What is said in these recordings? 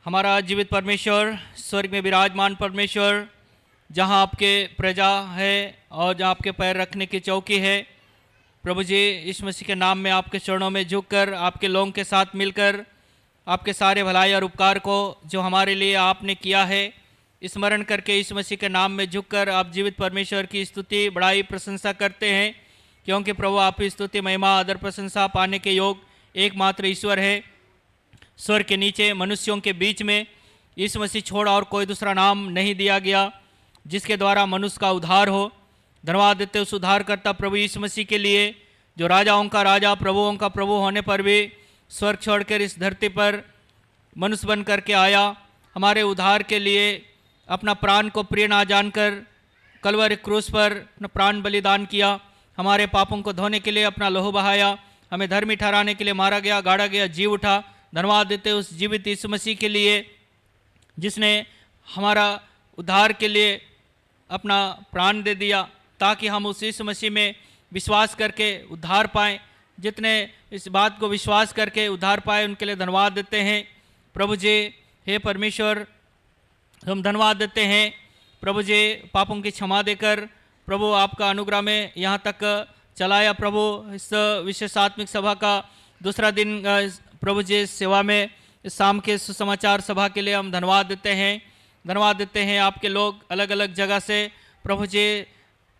हमारा जीवित परमेश्वर, स्वर्ग में विराजमान परमेश्वर, जहाँ आपके प्रजा है और जहाँ आपके पैर रखने की चौकी है, प्रभु जी यीशु मसीह के नाम में आपके चरणों में झुककर आपके लोगों के साथ मिलकर आपके सारे भलाई और उपकार को जो हमारे लिए आपने किया है स्मरण करके यीशु मसीह के नाम में झुककर आप जीवित परमेश्वर की स्तुति बड़ाई प्रशंसा करते हैं, क्योंकि प्रभु आप की स्तुति महिमा आदर प्रशंसा पाने के योग एकमात्र ईश्वर है। स्वर्ग के नीचे मनुष्यों के बीच में यीशु मसीह छोड़ और कोई दूसरा नाम नहीं दिया गया जिसके द्वारा मनुष्य का उद्धार हो। धन्यवाद देते उस उद्धारकर्ता प्रभु यीशु मसीह के लिए, जो राजाओं का राजा प्रभुओं का प्रभु होने पर भी स्वर्ग छोड़कर इस धरती पर मनुष्य बन करके आया, हमारे उद्धार के लिए अपना प्राण को प्रिय ना जानकर कलवरी क्रूस पर अपना प्राण बलिदान किया, हमारे पापों को धोने के लिए अपना लहू बहाया, हमें धर्मी ठहराने के लिए मारा गया, गाड़ा गया, जी उठा। धन्यवाद देते उस जीवित यीशु मसीह के लिए जिसने हमारा उद्धार के लिए अपना प्राण दे दिया, ताकि हम उस यीशु मसीह में विश्वास करके उद्धार पाएँ। जितने इस बात को विश्वास करके उद्धार पाए उनके लिए धन्यवाद देते हैं। प्रभु जी हे परमेश्वर, हम धन्यवाद देते हैं प्रभु जी, पापों की क्षमा देकर प्रभु आपका अनुग्रह में यहाँ तक चलाया। प्रभु इस विशेष आत्मिक सभा का दूसरा दिन प्रभु जी सेवा में इस शाम के सुसमाचार सभा के लिए हम धन्यवाद देते हैं। धन्यवाद देते हैं आपके लोग अलग अलग जगह से प्रभु जी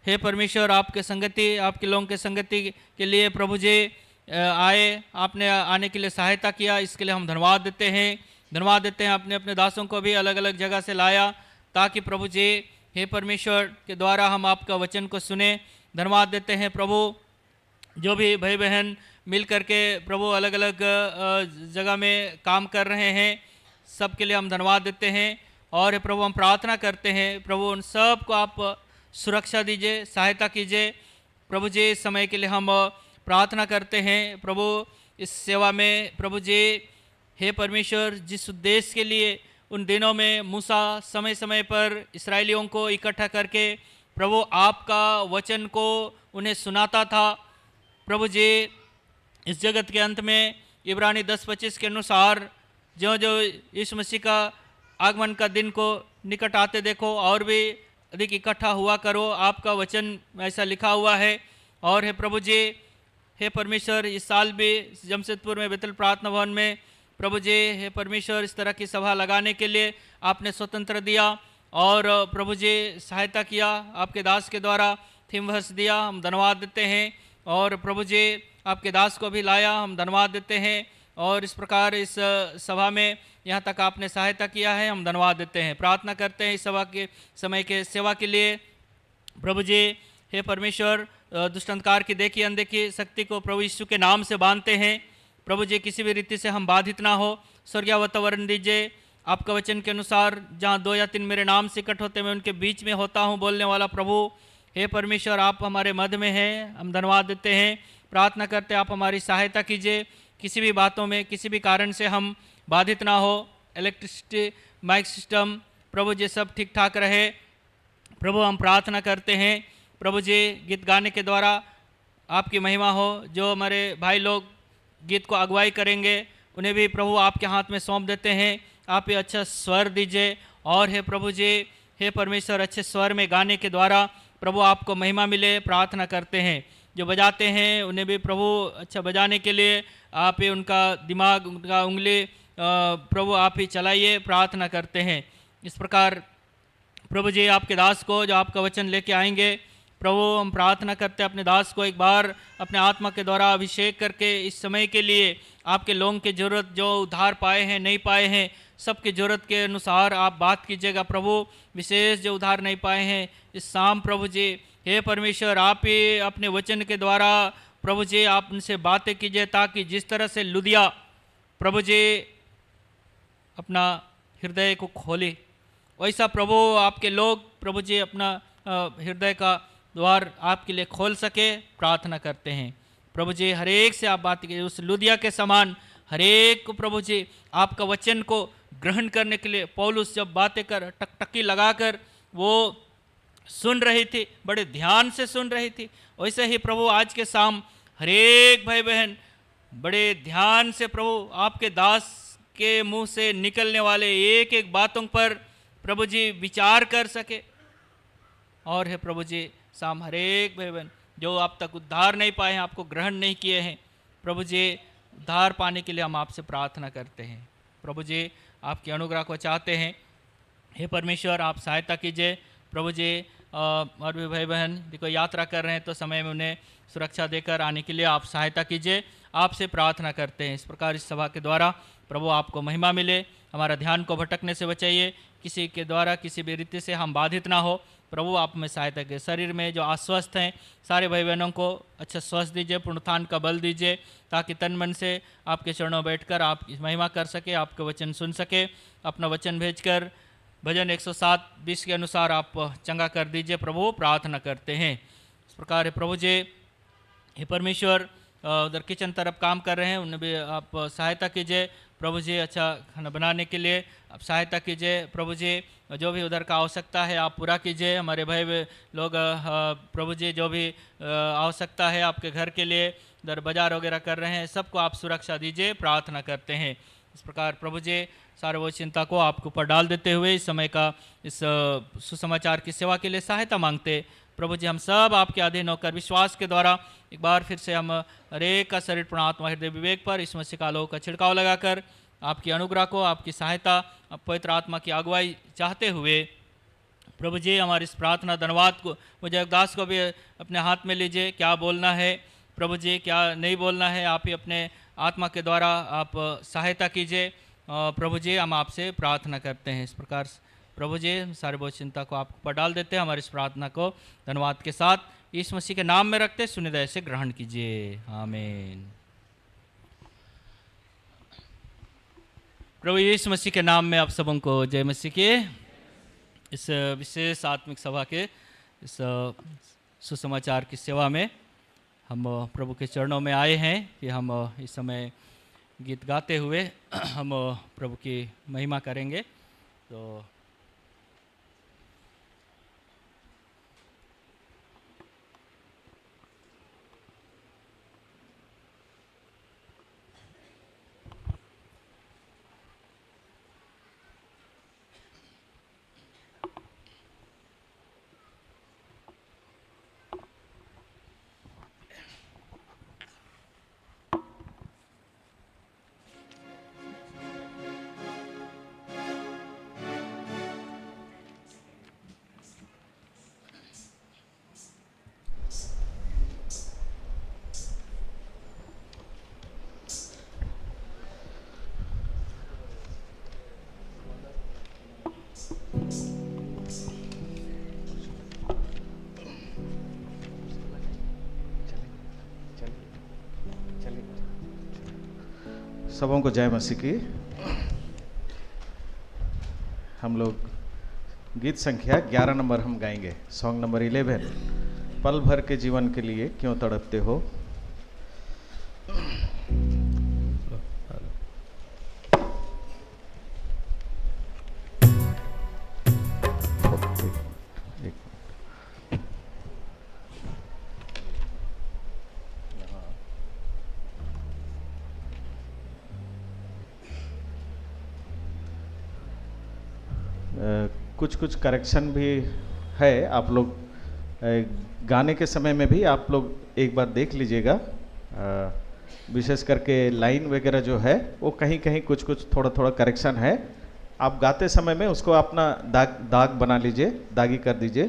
हे परमेश्वर आपके संगति, आपके लोगों के संगति के लिए प्रभु जी आए, आपने आने के लिए सहायता किया, इसके लिए हम धन्यवाद देते हैं। धन्यवाद देते हैं अपने अपने दासों को भी अलग अलग जगह से लाया, ताकि प्रभु जी हे परमेश्वर के द्वारा हम आपका वचन को सुने। धन्यवाद देते हैं प्रभु, जो भी भाई बहन मिल करके प्रभु अलग अलग जगह में काम कर रहे हैं, सब के लिए हम धन्यवाद देते हैं। और प्रभु हम प्रार्थना करते हैं प्रभु उन सब को आप सुरक्षा दीजिए, सहायता कीजिए। प्रभु जी इस समय के लिए हम प्रार्थना करते हैं प्रभु इस सेवा में प्रभु जी हे परमेश्वर, जिस उद्देश्य के लिए उन दिनों में मूसा समय समय पर इस्राएलियों को इकट्ठा करके प्रभु आपका वचन को उन्हें सुनाता था, प्रभु जी इस जगत के अंत में इब्रानी 10:25 के अनुसार जो जो यीशु मसीह का आगमन का दिन को निकट आते देखो और भी अधिक इकट्ठा हुआ करो, आपका वचन ऐसा लिखा हुआ है। और हे प्रभु जी हे परमेश्वर, इस साल भी जमशेदपुर में बेतल प्रार्थना भवन में प्रभु जी हे परमेश्वर इस तरह की सभा लगाने के लिए आपने स्वतंत्र दिया और प्रभु जी सहायता किया, आपके दास के द्वारा थीम वर्स दिया, हम धन्यवाद देते हैं। और प्रभु जी आपके दास को भी लाया, हम धन्यवाद देते हैं। और इस प्रकार इस सभा में यहाँ तक आपने सहायता किया है, हम धन्यवाद देते हैं। प्रार्थना करते हैं इस सभा के समय के सेवा के लिए प्रभु जी हे परमेश्वर, दुष्ट अंधकार की देखी अनदेखी शक्ति को प्रभु यीशु के नाम से बांधते हैं। प्रभु जी किसी भी रीति से हम बाधित ना हो, स्वर्गीय वातावरण दीजिए। आपका वचन के अनुसार जहाँ 2 या 3 मेरे नाम से इकट्ठे होते मैं उनके बीच में होता हूँ बोलने वाला प्रभु हे परमेश्वर, आप हमारे मध्य में हैं, हम धन्यवाद देते हैं। प्रार्थना करते आप हमारी सहायता कीजिए, किसी भी बातों में किसी भी कारण से हम बाधित ना हो। इलेक्ट्रिसिटी माइक सिस्टम प्रभु जी सब ठीक ठाक रहे। प्रभु हम प्रार्थना करते हैं प्रभु जी गीत गाने के द्वारा आपकी महिमा हो। जो हमारे भाई लोग गीत को अगुवाई करेंगे उन्हें भी प्रभु आपके हाथ में सौंप देते हैं। आप ये अच्छा स्वर दीजिए और हे प्रभु जी हे परमेश्वर, अच्छे स्वर में गाने के द्वारा प्रभु आपको महिमा मिले, प्रार्थना करते हैं। जो बजाते हैं उन्हें भी प्रभु अच्छा बजाने के लिए आप ही उनका दिमाग, उनका उंगली प्रभु आप ही चलाइए, प्रार्थना करते हैं। इस प्रकार प्रभु जी आपके दास को जो आपका वचन लेके आएंगे प्रभु, हम प्रार्थना करते हैं अपने दास को एक बार अपने आत्मा के द्वारा अभिषेक करके इस समय के लिए आपके लोगों की ज़रूरत, जो उद्धार पाए हैं नहीं पाए हैं, सबकी ज़रूरत के अनुसार आप बात कीजिएगा प्रभु। विशेष जो उद्धार नहीं पाए हैं इस शाम प्रभु जी हे परमेश्वर, आप ही अपने वचन के द्वारा प्रभु जी आप उनसे बातें कीजिए, ताकि जिस तरह से लुदिया प्रभु जी अपना हृदय को खोले, वैसा प्रभु आपके लोग प्रभु जी अपना हृदय का द्वार आपके लिए खोल सके, प्रार्थना करते हैं। प्रभु जी हर एक से आप बात कीजिए, उस लुदिया के समान हर एक को प्रभु जी आपका वचन को ग्रहण करने के लिए पौलुस जब बातें कर टकटकी लगाकर वो सुन रही थी, बड़े ध्यान से सुन रही थी, वैसे ही प्रभु आज के शाम हर एक भाई बहन बड़े ध्यान से प्रभु आपके दास के मुंह से निकलने वाले एक एक बातों पर प्रभु जी विचार कर सके। और है प्रभु जी शाम हर एक भाई बहन जो अब तक उद्धार नहीं पाए हैं, आपको ग्रहण नहीं किए हैं, प्रभु जी उद्धार पाने के लिए हम आपसे प्रार्थना करते हैं। प्रभु जी आपके अनुग्रह को चाहते हैं। हे परमेश्वर आप सहायता कीजिए प्रभु जी। और भी भाई बहन देखो यात्रा कर रहे हैं तो समय में उन्हें सुरक्षा देकर आने के लिए आप सहायता कीजिए, आपसे प्रार्थना करते हैं। इस प्रकार इस सभा के द्वारा प्रभु आपको महिमा मिले, हमारा ध्यान को भटकने से बचाइए, किसी के द्वारा किसी भी रीति से हम बाधित ना हो। प्रभु आप में सहायता कीजिए। शरीर में जो अस्वस्थ हैं सारे भाई बहनों को अच्छा स्वस्थ दीजिए, पूर्णोत्थान का बल दीजिए, ताकि तन मन से आपके चरणों में बैठकर आप महिमा कर सके, आपके वचन सुन सके। अपना वचन भेजकर भजन 107:20 के अनुसार आप चंगा कर दीजिए प्रभु, प्रार्थना करते हैं। इस प्रकार है प्रभु जी। हे परमेश्वर उधर किचन तरफ काम कर रहे हैं, उन्हें भी आप सहायता कीजिए प्रभु जी। अच्छा खाना बनाने के लिए आप सहायता कीजिए प्रभु जी। जो भी उधर का आवश्यकता है आप पूरा कीजिए। हमारे भाई लोग प्रभु जी जो भी आवश्यकता है आपके घर के लिए उधर बाजार वगैरह कर रहे हैं, सबको आप सुरक्षा दीजिए, प्रार्थना करते हैं। इस प्रकार प्रभु जी सारे वो चिंता को आपके ऊपर डाल देते हुए इस समय का इस सुसमाचार की सेवा के लिए सहायता मांगते प्रभु जी। हम सब आपके अधीन होकर विश्वास के द्वारा एक बार फिर से हम हरेक का शरीर पूर्ण आत्मा हृदय विवेक पर इस मसीह का लोक का छिड़काव लगाकर आपकी अनुग्रह को, आपकी सहायता, पवित्र आत्मा की अगुवाई चाहते हुए प्रभु जी हमारी इस प्रार्थना धन्यवाद को मुझे दास को भी अपने हाथ में लीजिए। क्या बोलना है प्रभु जी, क्या नहीं बोलना है, आप ही अपने आत्मा के द्वारा आप सहायता कीजिए प्रभु जी। हम आपसे प्रार्थना करते हैं। इस प्रकार प्रभु जी सारे बहुत चिंता को आप पर डाल देते हैं। हमारी इस प्रार्थना को धन्यवाद के साथ यीशु मसीह के नाम में रखते सुनिदय से ग्रहण कीजिए, आमीन। प्रभु यीशु मसीह के नाम में आप सबों को जय मसीह की। इस विशेष आत्मिक सभा के इस सुसमाचार की सेवा में हम प्रभु के चरणों में आए हैं कि हम इस समय गीत गाते हुए हम प्रभु की महिमा करेंगे। तो सबों को जय मसीह की। हम लोग गीत संख्या 11 नंबर हम गाएंगे, सॉन्ग नंबर 11, पल भर के जीवन के लिए क्यों तड़पते हो। कुछ करेक्शन भी है, आप लोग गाने के समय में भी आप लोग एक बार देख लीजिएगा। विशेष करके लाइन वगैरह जो है वो कहीं कहीं कुछ थोड़ा करेक्शन है। आप गाते समय में उसको अपना दाग बना लीजिए, दागी कर दीजिए।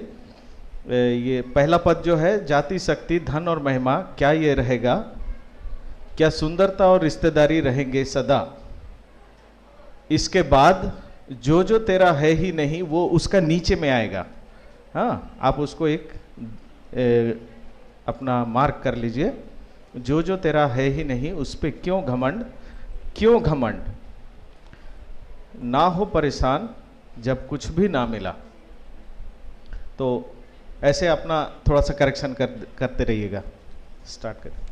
ये पहला पद जो है, जाति शक्ति धन और महिमा क्या ये रहेगा, क्या सुंदरता और रिश्तेदारी रहेंगे सदा। इसके बाद जो तेरा है ही नहीं वो उसका नीचे में आएगा। हाँ, आप उसको एक अपना मार्क कर लीजिए। जो तेरा है ही नहीं उस पे क्यों घमंड ना हो परेशान जब कुछ भी ना मिला। तो ऐसे अपना थोड़ा सा करेक्शन करते रहिएगा। स्टार्ट करें।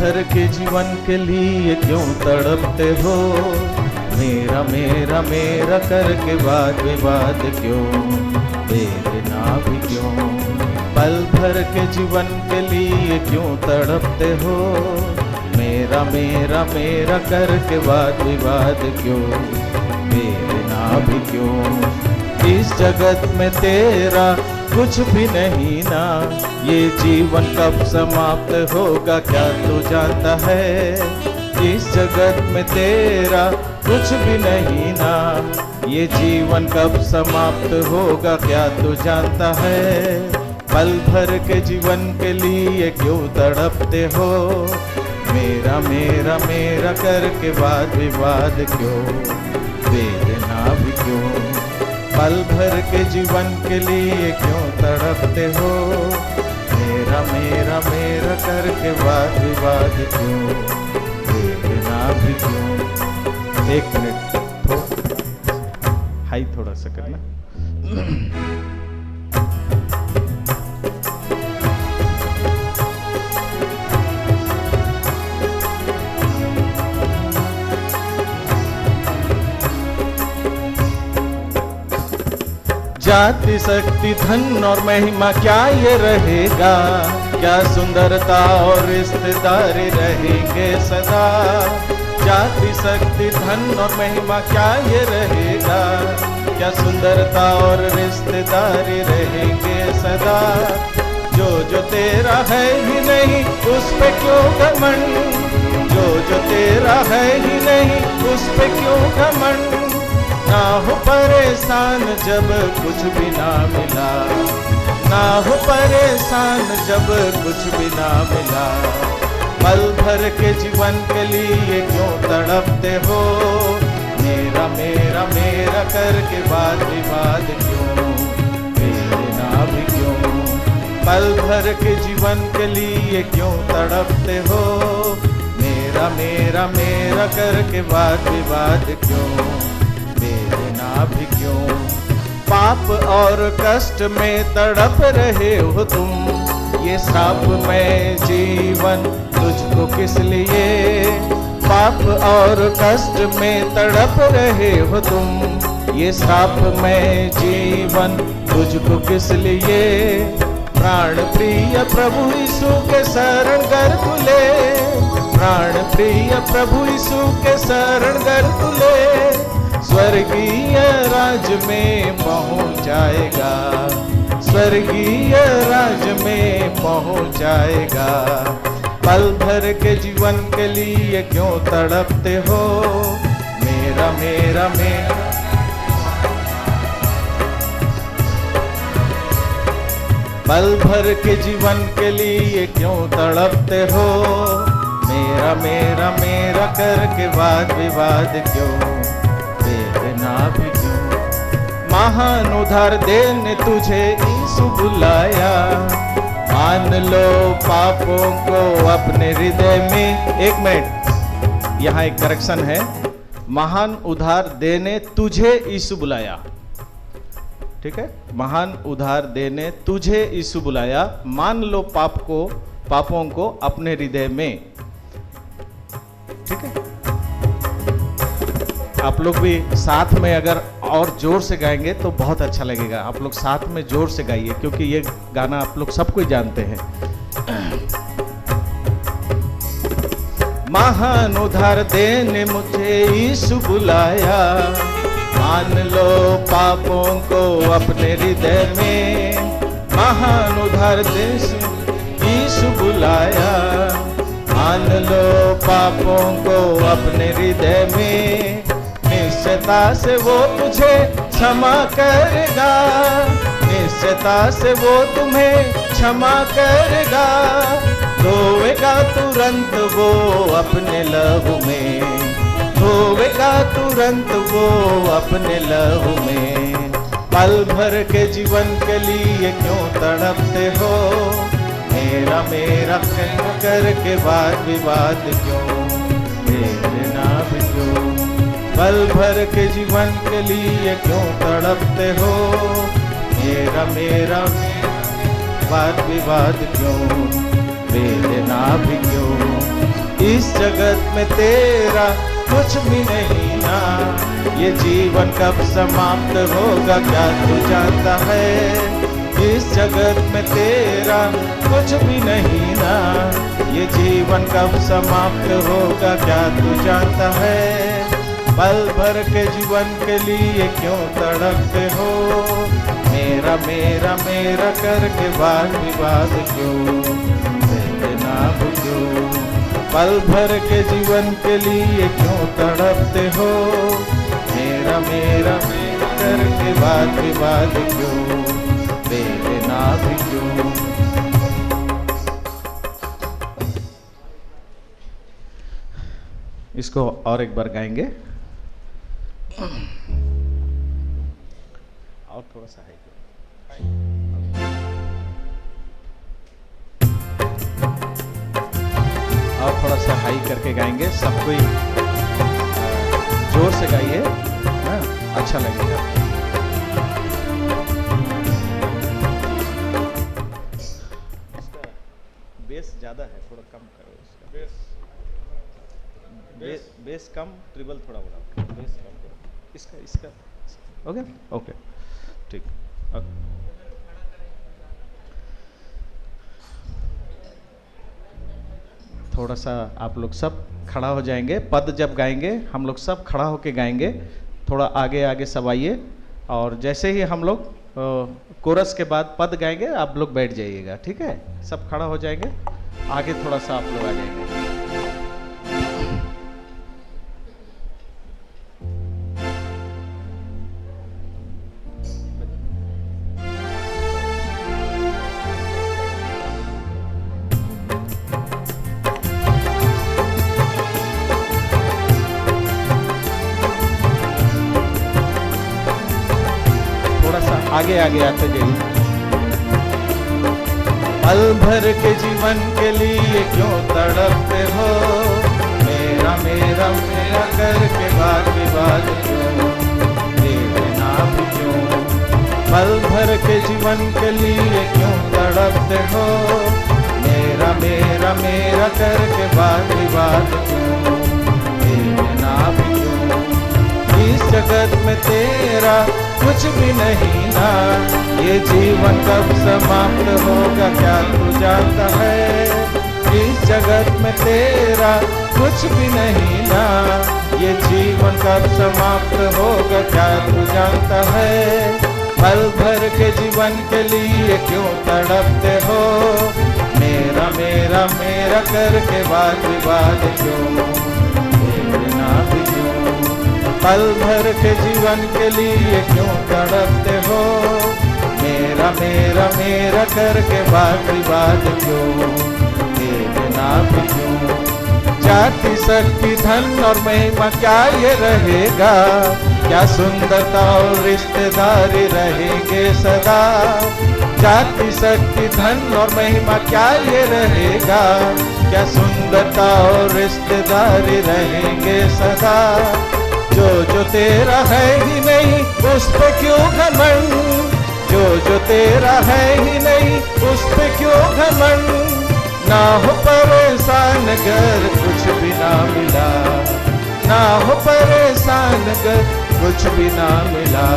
भर के जीवन के लिए क्यों तड़पते हो? मेरा मेरा मेरा करके वाद विवाद क्यों? वेदना भी क्यों? पल भर के जीवन के लिए क्यों तड़पते हो? मेरा मेरा मेरा करके वाद विवाद क्यों? वेदना भी क्यों? इस जगत में तेरा कुछ भी नहीं ना, ये जीवन कब समाप्त होगा क्या तू जानता है? इस जगत में तेरा कुछ भी नहीं ना, ये जीवन कब समाप्त होगा क्या तू जानता है? पल भर के जीवन के लिए क्यों तड़पते हो? मेरा मेरा मेरा करके वाद विवाद क्यों? वेदना भी क्यों? पल भर के जीवन के लिए क्यों तड़पते हो? मेरा मेरा मेरा करके वाद विवाद क्यों? वेदना भी क्यों? एक मिनट हाई थोड़ा सा करना। जाति शक्ति धन और महिमा क्या ये रहेगा? क्या सुंदरता और रिश्तेदारी रहेंगे सदा? जाति शक्ति धन और महिमा क्या ये रहेगा? क्या सुंदरता और रिश्तेदारी रहेंगे सदा? जो तेरा है ही नहीं उस पे क्यों घमंड? जो तेरा है ही नहीं उस पे क्यों घमंड? ना हो परेशान जब कुछ भी ना मिला, ना हो परेशान जब कुछ भी ना मिला। पल भर के जीवन के लिए क्यों तड़पते हो? मेरा मेरा मेरा करके वाद विवाद क्यों? वेदना भी क्यों? पल भर के जीवन के लिए क्यों तड़पते हो? मेरा मेरा मेरा करके वाद विवाद क्यों? वेदना भी क्यों? पाप और कष्ट में तड़प रहे हो तुम, ये श्राप में जीवन तुझको किस लिए? पाप और कष्ट में तड़प रहे हो तुम, ये श्राप में जीवन तुझको किस लिए? प्राण प्रिय प्रभु यीशु के शरण गर तुले, प्राण प्रिय प्रभु यीशु के शरण गर तुले, स्वर्गीय राज में पहुंच जाएगा, स्वर्गीय राज में पहुंच जाएगा। पल भर के जीवन के लिए क्यों तड़पते हो? मेरा मेरा मेरा पल भर के जीवन के लिए क्यों तड़पते हो? मेरा मेरा मेरा करके वाद विवाद क्यों? वेदना भी क्यों? महान उधार देने तुझे यीशु बुलाया, मान लो पापों को अपने हृदय में। एक मिनट, यहाँ एक करेक्शन है। महान उधार देने तुझे यीशु बुलाया, ठीक है? महान उधार देने तुझे यीशु बुलाया, मान लो पापों को अपने हृदय में, ठीक है? आप लोग भी साथ में अगर और जोर से गाएंगे तो बहुत अच्छा लगेगा। आप लोग साथ में जोर से गाइए, क्योंकि ये गाना आप लोग सब कोई जानते हैं। महान उधार देने मुझे यीशु बुलाया, मान लो पापों को अपने हृदय में। महान उधार देने यीशु बुलाया, मान लो पापों को अपने हृदय में। निश्चयता से वो तुझे क्षमा करेगा, निश्चयता से वो तुम्हें क्षमा करेगा। धोएगा तुरंत वो अपने लहू में, धोएगा तुरंत वो अपने लहू में। पल भर के जीवन के लिए क्यों तड़पते हो? मेरा मेरा करके वाद विवाद क्यों? वेदना भी क्यों? पल भर के जीवन के लिए क्यों तड़पते हो? मेरा मेरा वाद विवाद क्यों? वेदना भी क्यों? इस जगत में तेरा कुछ भी नहीं ना। ये जीवन कब समाप्त होगा क्या तू जानता है? इस जगत में तेरा कुछ भी नहीं ना। ये जीवन कब समाप्त होगा क्या तू जानता है? पल भर के जीवन के लिए क्यों तड़पते हो? मेरा मेरा मेरा करके वाद विवाद क्यों? देना क्यों? पल भर के जीवन के लिए क्यों तड़पते हो? मेरा मेरा मेरा करके वाद विवाद क्यों? देना भी क्यों? इसको और एक बार गाएंगे और थोड़ा सा है और थोड़ा सा हाई करके गाएंगे। सब कोई जोर से गाइए, अच्छा लगेगा। बेस ज्यादा है, थोड़ा कम करो इसका। बेस कम, ट्रिबल थोड़ा बढ़ाओ। बेस कम करो इसका इसका। ओके ओके ठीक। थोड़ा सा आप लोग सब खड़ा हो जाएंगे। पद जब गाएंगे हम लोग सब खड़ा होके गाएंगे। थोड़ा आगे आगे सब आइए, और जैसे ही हम लोग कोरस के बाद पद गाएंगे आप लोग बैठ जाइएगा, ठीक है? सब खड़ा हो जाएंगे, आगे थोड़ा सा आप लोग आ जाएंगे। आगे आगे आते जाइए। पल भर के जीवन के लिए क्यों तड़पते हो? मेरा मेरा मेरा करके वाद विवाद क्यों? देना भी क्यों? पल भर के जीवन के लिए क्यों तड़पते हो? मेरा मेरा मेरा करके वाद विवाद क्यों? देना भी क्यों? इस जगत में तेरा कुछ भी नहीं ना। ये जीवन कब समाप्त होगा क्या तू जानता है? इस जगत में तेरा कुछ भी नहीं ना। ये जीवन कब समाप्त होगा क्या तू जानता है? पल भर के जीवन के लिए क्यों तड़पते हो? मेरा मेरा मेरा करके वाद विवाद क्यों? देना भी क्यों? पल भर के जीवन के लिए क्यों तड़पते हो? मेरा मेरा मेरा करके वाद विवाद क्यों? देना भी क्यों? जाति शक्ति धन और महिमा क्या ये रहेगा? क्या सुंदरता और रिश्तेदारी रहेंगे सदा? जाति शक्ति धन और महिमा क्या ये रहेगा? क्या सुंदरता और रिश्तेदारी रहेंगे सदा? जो तेरा है ही नहीं उस पे क्यों घमंड? जो तेरा है ही नहीं उस पे क्यों घमंड? ना हो परेशान अगर कुछ भी ना मिला। ना हो परेशान अगर कुछ भी ना मिला।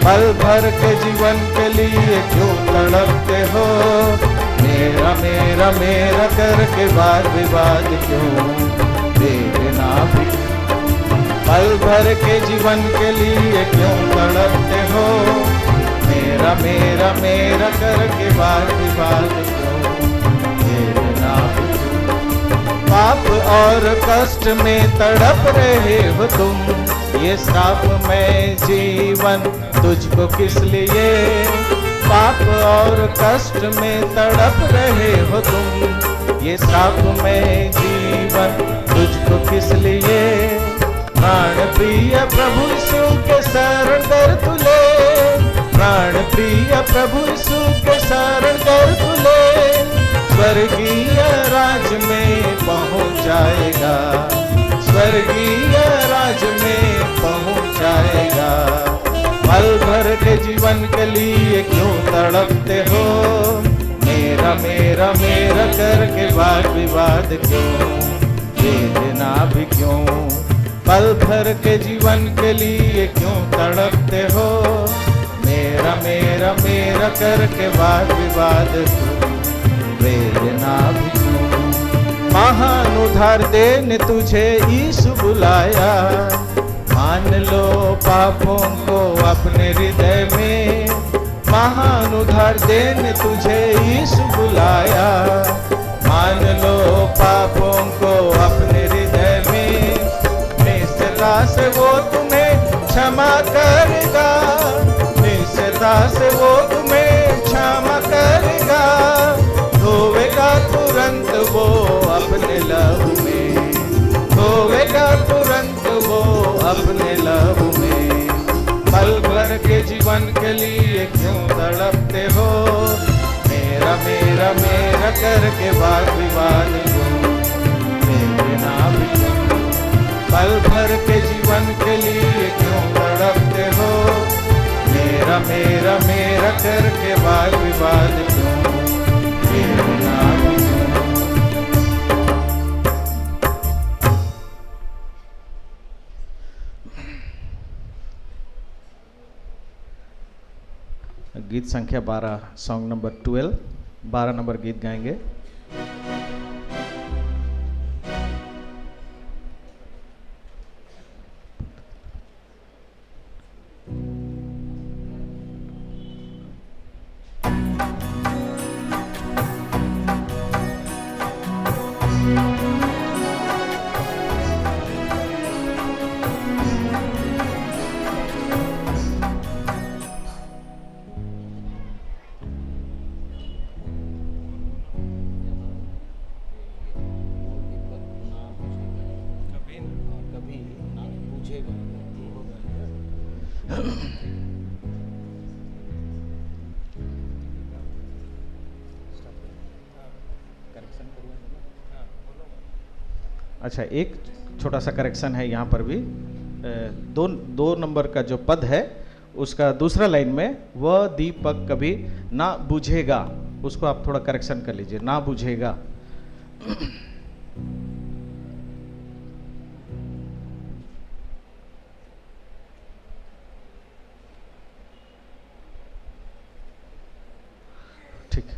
पल भर के जीवन के लिए क्यों तड़पते हो? मेरा मेरा मेरा करके वाद विवाद क्यों? देना भी। पल भर के जीवन के लिए क्यों तड़पते हो? मेरा मेरा मेरा करके वाद विवाद क्यों? देना भी। पाप और कष्ट में तड़प रहे हो तुम। ये श्राप में जीवन तुझको किस लिए? पाप और कष्ट में तड़प रहे हो तुम। ये श्राप में जीवन तुझको किस लिए? प्राण प्रिय प्रभु यीशु के शरण कर तुले। प्राण प्रिय प्रभु यीशु के शरण कर तुले। स्वर्गीय राज में पहुँच जाएगा। स्वर्गीय राज में पहुँच जाएगा। पल भर के जीवन के लिए क्यों तड़पते हो? मेरा मेरा मेरा करके वाद विवाद क्यों? वेदना भी क्यों, पल भर के जीवन के लिए क्यों तड़पते हो, मेरा मेरा मेरा करके वाद विवाद क्यों, वेदना भी क्यों। महान उधार देने तुझे यीशु बुलाया, मान लो पापों को अपने हृदय में, महान उधार देने तुझे यीशु बुलाया, मान लो पापों को अपने हृदय में, निश्चयता से वो तुम्हें क्षमा करेगा, निश्चयता से वो तुम्हें क्षमा करेगा, धोवेगा तुरंत वो अपने लहू में, धोवेगा तुरंत वो अपने लहू में। पल भर के जीवन के लिए क्यों तड़पते हो, मेरा मेरा मेरा करके वाद विवाद क्यों, वेदना भी क्यों, पल भर के जीवन के लिए क्यों तड़पते हो, मेरा मेरा मेरा करके वाद विवाद क्यों, वेदना भी क्यों। गीत संख्या 12, सॉन्ग नंबर 12, 12 नंबर गीत गाएंगे। अच्छा, एक छोटा सा करेक्शन है यहाँ पर भी, दो नंबर का जो पद है उसका दूसरा लाइन में वह दीपक कभी ना बुझेगा, उसको आप थोड़ा करेक्शन कर लीजिए, ना बुझेगा। ठीक।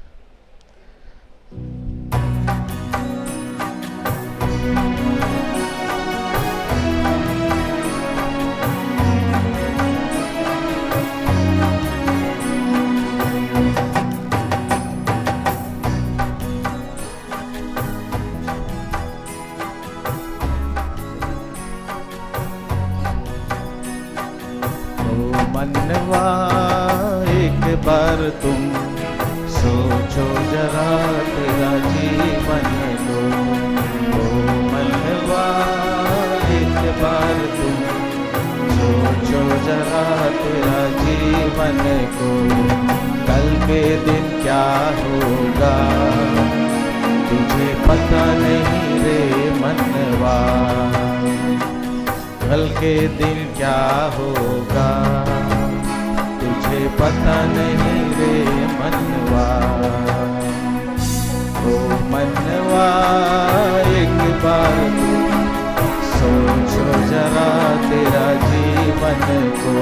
मनवा एक बार तुम सोचो जरा तेरा जीवन लो, ओ मनवा एक बार तुम सोचो जरा तेरा जीवन को, कल के दिन क्या होगा तुझे पता नहीं रे मनवा, कल के दिन क्या होगा तुझे पता नहीं रे मनवा, ओ मनवा एक बार सोचो जरा तेरा जीवन को,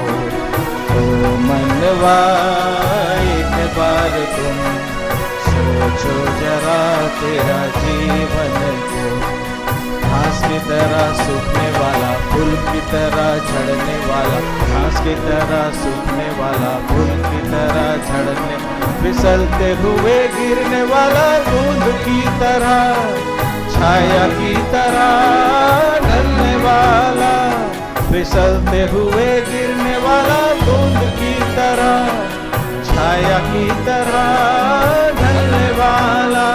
ओ मनवा एक बार तुम सोचो जरा तेरा जीवन को, घास की तरह सूखने वाला, फूल की तरह झड़ने वाला, घास की तरह सूखने वाला, फूल की तरह झड़ने, फिसलते हुए गिरने वाला, दूध की तरह, छाया की तरह ढलने वाला, फिसलते हुए गिरने वाला, दूध की तरह, छाया की तरह ढलने वाला,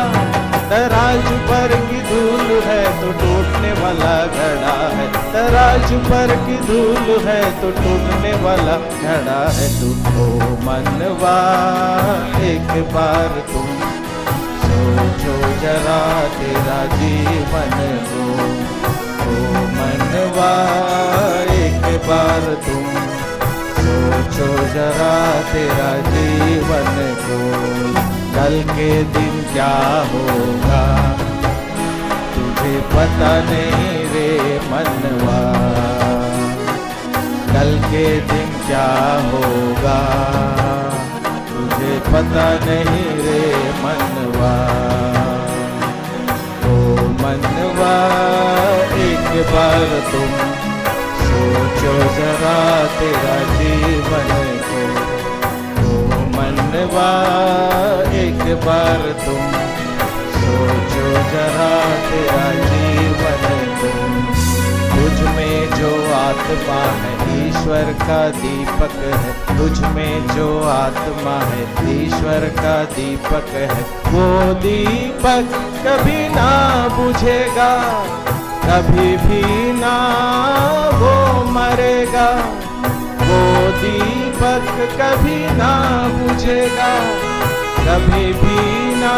तराजू पर की धूल है तो टूटने वाला घड़ा है, तराजू पर की धूल है तो टूटने वाला घड़ा है, तू ओ मनवा एक बार तुम सोचो जरा तेरा जीवन हो, ओ मनवा एक बार तुम सोचो जरा तेरा जीवन को, कल के दिन क्या होगा तुझे पता नहीं रे मनवा, कल के दिन क्या होगा, तुझे पता नहीं रे मनवा। ओ मनवा एक बार तुम सोचो जरा तेरा जीवन को, ओ मनवा एक बार तुम सोचो जरा तेरा जीवन को। तुझ में जो आत्मा है ईश्वर का दीपक है, तुझ में जो आत्मा है ईश्वर का दीपक है, वो दीपक कभी ना बुझेगा, कभी भी ना वो मरेगा, वो दीपक कभी ना बुझेगा, कभी भी ना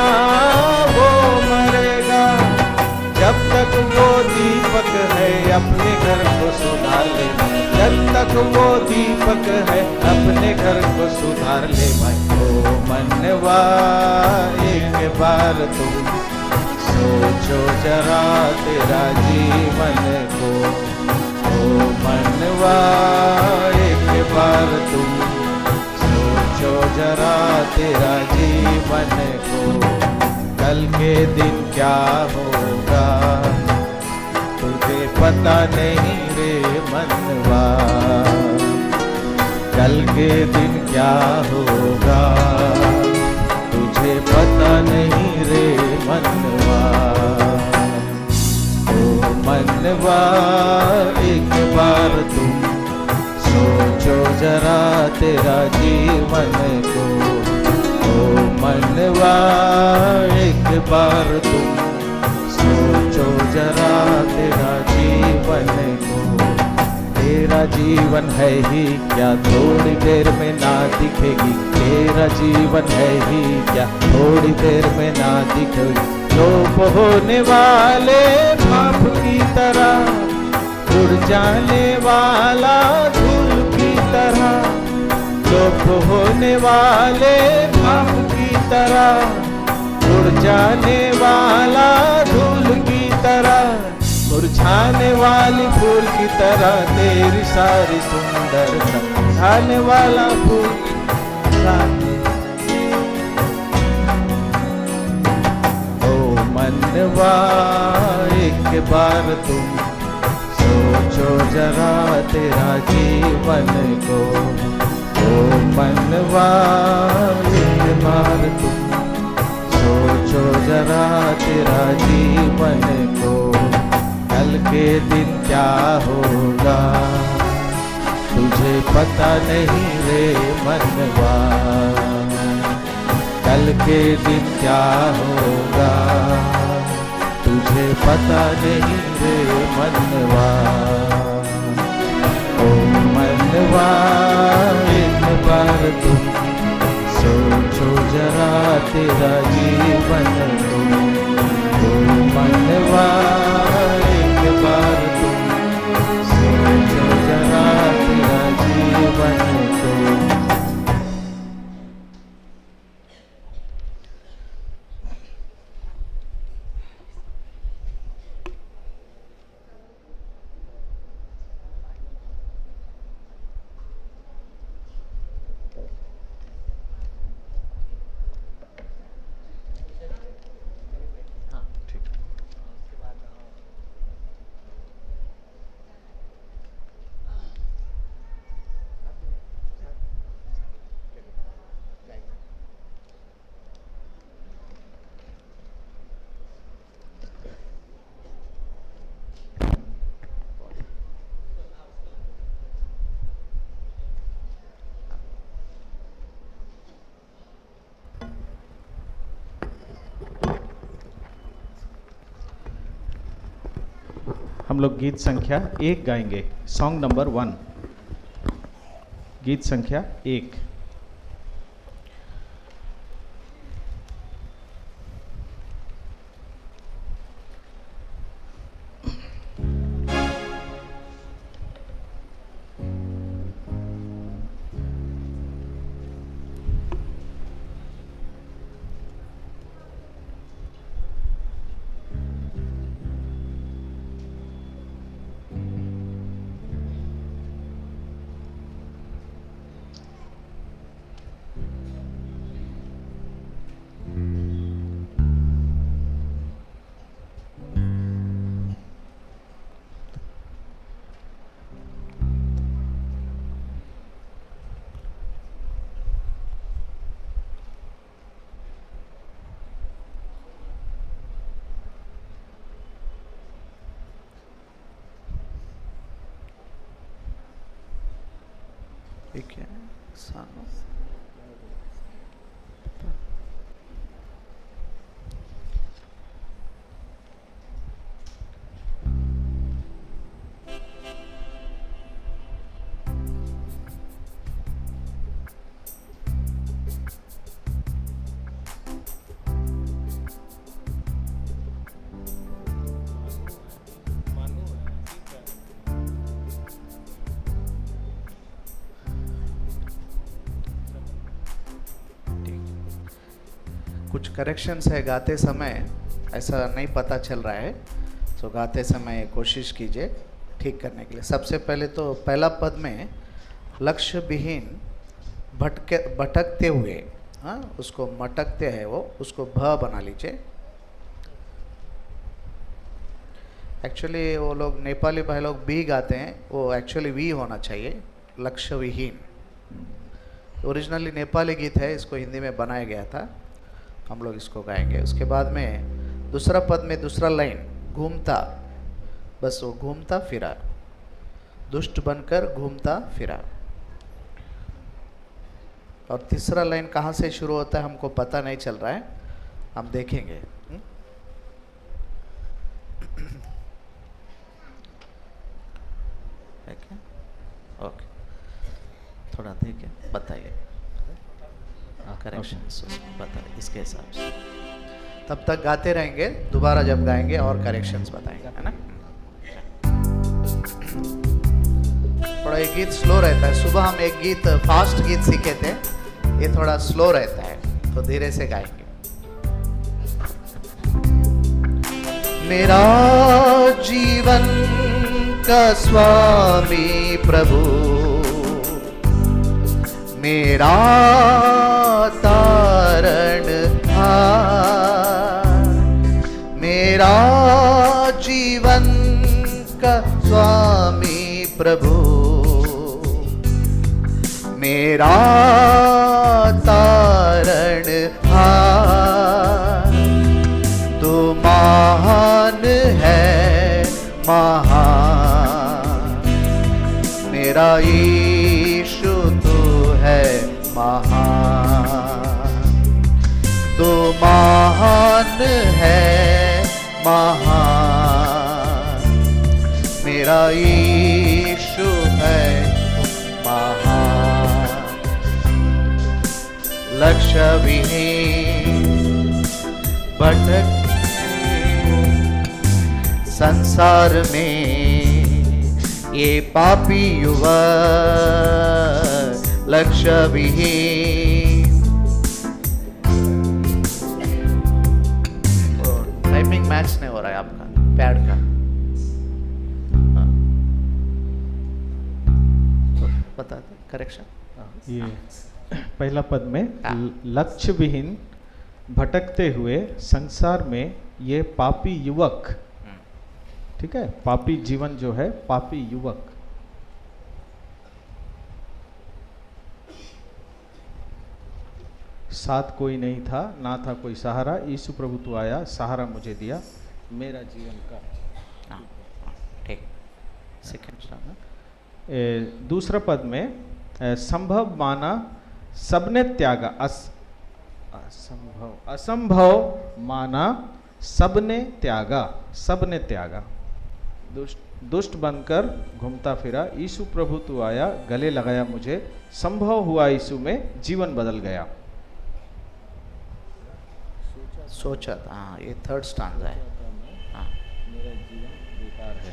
वो मरेगा। जब तक वो दीपक है अपने घर को सुधार ले, जब तक वो दीपक है अपने घर को सुधार ले भाई। ओ मनवा एक बार तुम सोचो जरा तेरा जीवन को, ओ मनवा एक बार तुम सोचो जरा तेरा जीवन को। कल के दिन क्या होगा, तुझे पता नहीं रे मनवा, कल के दिन क्या होगा, तुझे पता नहीं रे मनवा। ओ मनवा एक बार तुम सोचो जरा तेरा जीवन को, ओ मनवा एक बार तुम सोचो जरा तेरा जीवन को। तेरा जीवन है ही क्या थोड़ी देर में ना दिखेगी, तेरा जीवन है ही क्या थोड़ी देर में ना दिखेगी। लोप होने वाले भाप की तरह, उड़ जाने वाला धूल की तरह, लोप होने वाले भाप की तरह, उड़ जाने वाला धूल की तरह, मुरझाने वाली फूल की तरह तेरी सारी सुंदरता, मुरझाने वाला फूल ओ मनवा एक बार तुम सोचो जरा तेरा जीवन को, ओ मनवा एक बार तुम सोचो जरा तेरा जीवन को। कल के दिन क्या होगा, तुझे पता नहीं रे मनवा, कल के दिन क्या होगा, तुझे पता नहीं रे मनवा। ओ मनवा एक बार तुम सोचो जरा तेरा जीवन को, ओ मनवा एक बार तुम सोचो जरा तेरा जीवन को। हम लोग गीत संख्या 1 गाएंगे, सॉन्ग नंबर 1, गीत संख्या 1। ठीक है सानो कुछ करेक्शंस है गाते समय, ऐसा नहीं पता चल रहा है तो गाते समय कोशिश कीजिए ठीक करने के लिए। सबसे पहले तो पहला पद में लक्ष्य विहीन भटकते हुए, हाँ उसको मटकते हैं वो, उसको भ बना लीजिए। एक्चुअली वो लोग नेपाली भाई लोग बी गाते हैं, वो एक्चुअली वी होना चाहिए, लक्ष्य विहीन। ओरिजिनली नेपाली गीत है, इसको हिंदी में बनाया गया था, हम लोग इसको गाएंगे। उसके बाद में दूसरा पद में दूसरा लाइन घूमता, बस वो घूमता फिरा, दुष्ट बनकर घूमता फिरा। और तीसरा लाइन कहाँ से शुरू होता है हमको पता नहीं चल रहा है, हम देखेंगे। ओके, थोड़ा देखिए, बताइए करेक्शन बताइए इसके हिसाब से। तब तक गाते रहेंगे, दोबारा जब गाएंगे और करेक्शंस बताएंगे, है ना। थोड़ा ये गीत स्लो रहता है, सुबह हम एक गीत फास्ट गीत सीखे थे, ये थोड़ा स्लो रहता है तो धीरे से गाएंगे। मेरा जीवन का स्वामी प्रभु, मेरा तारण हार, मेरा जीवन का स्वामी प्रभु, मेरा तारण हार। तू महान है महान, मेरा यीशु तू है महान। तू महान है महान, मेरा यीशु है महान। लक्ष्य विहीन भटकते संसार में ये पापी युवक, लक्ष्य विहीन। टाइमिंग मैच नहीं हो रहा है आपका पैड का, तो बता दो करेक्शन। ये पहला पद में लक्ष्य विहीन भटकते हुए संसार में ये पापी युवक, ठीक है, पापी जीवन जो है, पापी युवक। साथ कोई नहीं था, ना था कोई सहारा, यीशु प्रभु तू आया, सहारा मुझे दिया, मेरा जीवन का। ठीक, सेकंड दूसरा पद में संभव माना सबने त्यागा, असंभव, असंभव माना सबने त्यागा, सबने त्यागा। दुष्ट बनकर घूमता फिरा, यीशु प्रभु तू आया, गले लगाया मुझे, संभव हुआ यीशु में, जीवन बदल गया। सोचा था, हाँ ये थर्ड स्टांजा है। हाँ, मेरा जीवन बेकार है।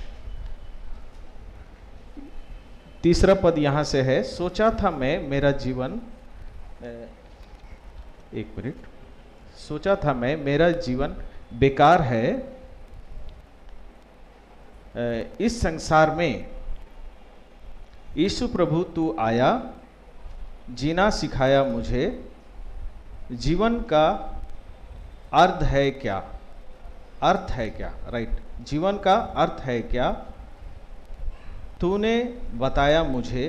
तीसरा पद यहाँ से है, सोचा था मैं मेरा जीवन, एक मिनट, सोचा था मैं मेरा जीवन बेकार है, इस संसार में यीशु प्रभु तू आया, जीना सिखाया मुझे, जीवन का अर्थ है क्या, अर्थ है क्या, राइट, जीवन का अर्थ है क्या, तूने बताया मुझे,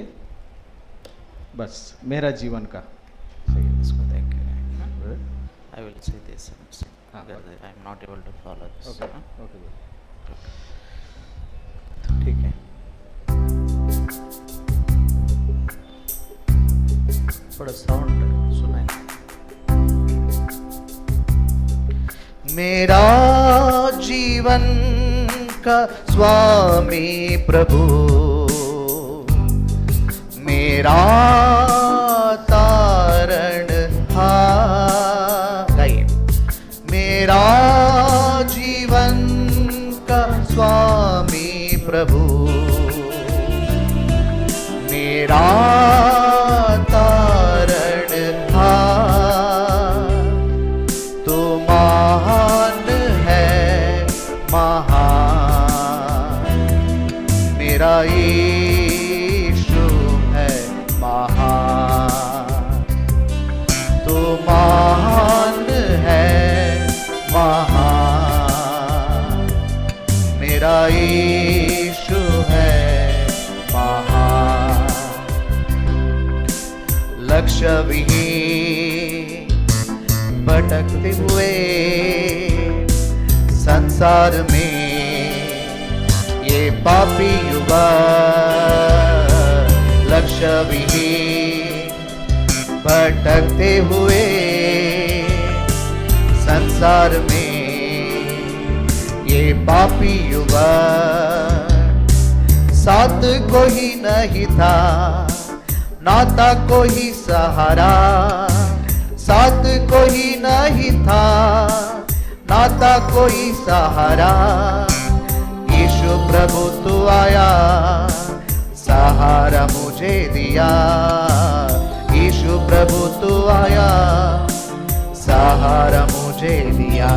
बस मेरा जीवन का। इसको देख के I will say this. I am not able to follow this. Okay. हाँ? Okay. ठीक है। थोड़ा साउंड सुनाए। मेरा जीवन का स्वामी प्रभु, मेरा तारणहार, गाइए। मेरा जीवन का स्वामी प्रभु, मेरा तारणहार, तू महान है महान, मेरा यीशु है महान, तू महान है महान, मेरा यीशु है महान। लक्ष्य विहीन भटकते हुए संसार में ये पापी युवा, लक्ष्य विहीन भटकते हुए संसार में ये पापी युवा, साथ कोई नहीं था नाता कोई सहारा, साथ कोई नहीं था नाता कोई सहारा, यीशु प्रभु तू आया सहारा मुझे दिया, यीशु प्रभु तू आया सहारा मुझे दिया।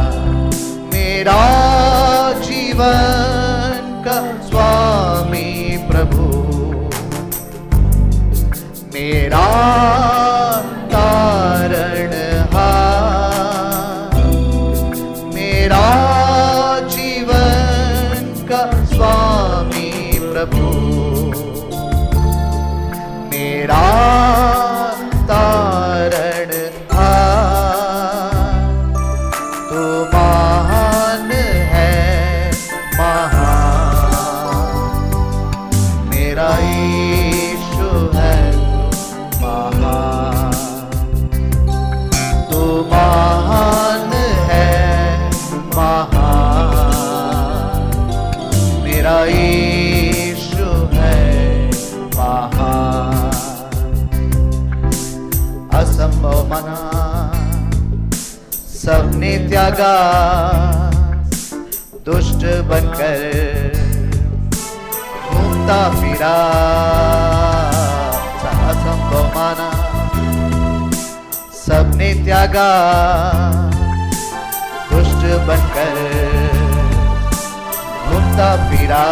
मेरा जीवन का स्वामी प्रभु, मेरा तारणहार, मेरा जीवन का स्वामी प्रभु, मेरा तारणहार, तू महान है महान, मेरा यीशु है महान, तू महान है महान, मेरा यीशु है महान। असंभव मना सबने त्यागा, दुष्ट बनकर घूमता फिरा, असंभव माना सबने त्यागा, दुष्ट बनकर घूमता फिरा,